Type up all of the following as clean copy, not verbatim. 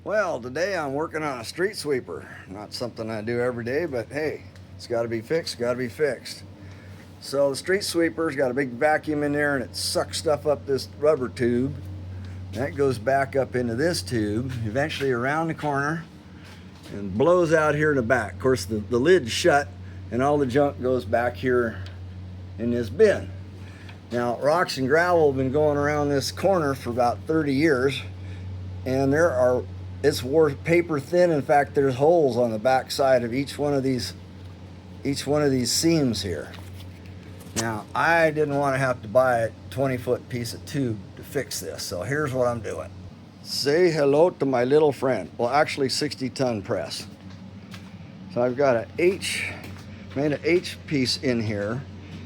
Well, today I'm working on a street sweeper. Not something I do every day, but hey, it's got to be fixed, got to be fixed. So the street sweeper's got a big vacuum in there and it sucks stuff up this rubber tube. That goes back up into this tube, eventually around the corner, and blows out here in the back. Of course, the lid's shut and all the junk goes back here in this bin. Now, rocks and gravel have been going around this corner for about 30 years, and it's wore paper thin. In fact, there's holes on the back side of each one of these seams here. Now, I didn't want to have to buy a 20-foot piece of tube to fix this, so here's what I'm doing. Say hello to my little friend. Well, actually 60-ton press. So I've got made an H piece in here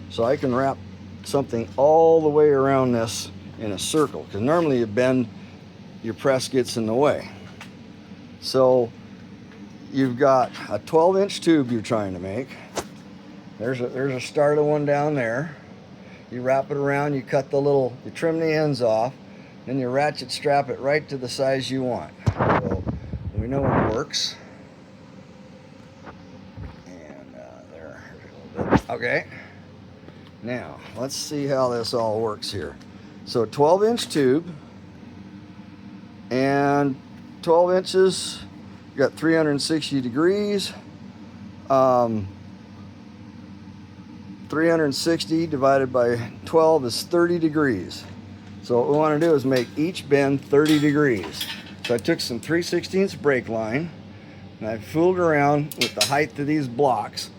so I can wrap something all the way around this in a circle, because normally you bend, your press gets in the way. So you've got a 12-inch tube you're trying to make. There's a start of one down there. You wrap it around, you trim the ends off, then you ratchet strap it right to the size you want. So we know it works. And there's a little bit. Okay. Now, let's see how this all works here. So 12-inch tube, and 12 inches, you got 360 degrees. 360 divided by 12 is 30 degrees. So what we want to do is make each bend 30 degrees. So I took some 3/16 brake line and I fooled around with the height of these blocks.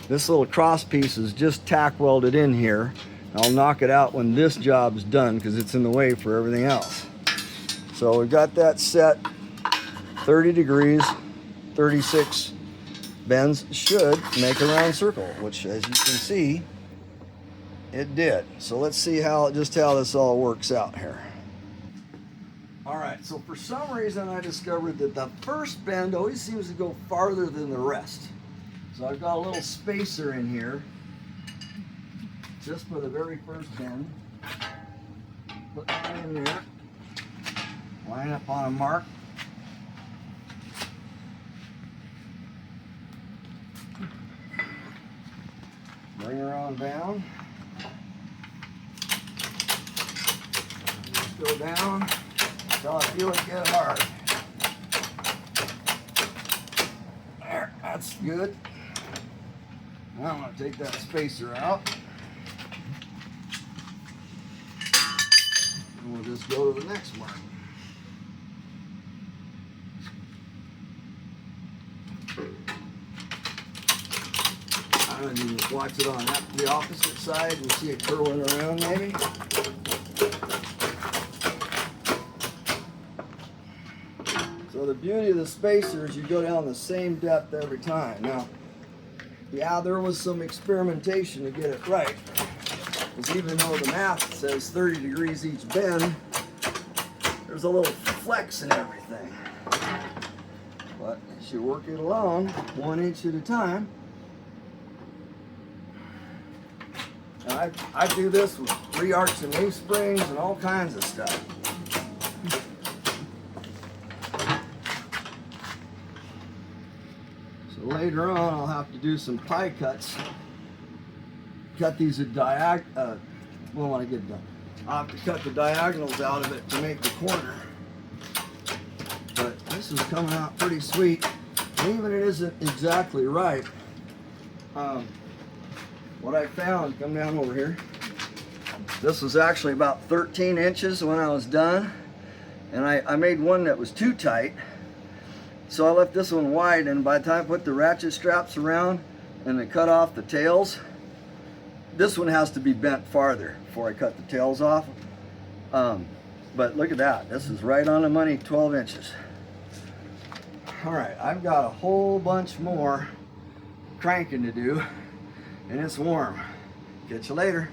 This little cross piece is just tack welded in here. I'll knock it out when this job's done because it's in the way for everything else. So we've got that set 30 degrees, 36 bends should make a round circle, which, as you can see, it did. So let's see just how this all works out here. All right, so for some reason I discovered that the first bend always seems to go farther than the rest. So I've got a little spacer in here just for the very first bend. Put that in there, line up on a mark. Bring her on down. Just go down until I feel it get hard. There, that's good. Now I'm going to take that spacer out. And we'll just go to the next mark. I'm going to watch it on the opposite side and see it curling around maybe. So the beauty of the spacer is you go down the same depth every time. Now, yeah, there was some experimentation to get it right, because even though the math says 30 degrees each bend, there's a little flex in everything. But as you work it along, 1 inch at a time. And I do this with re-arch and leaf springs and all kinds of stuff. So later on I'll have to do some pie cuts. Cut these at well, when I get done, I'll have to cut the diagonals out of it to make the corner. But this is coming out pretty sweet. And even it isn't exactly right. What I found, come down over here, this was actually about 13 inches when I was done, and I made one that was too tight, so I left this one wide, and by the time I put the ratchet straps around and I cut off the tails, this one has to be bent farther before I cut the tails off. But look at that, this is right on the money, 12 inches. All right, I've got a whole bunch more cranking to do. And it's warm. Catch you later.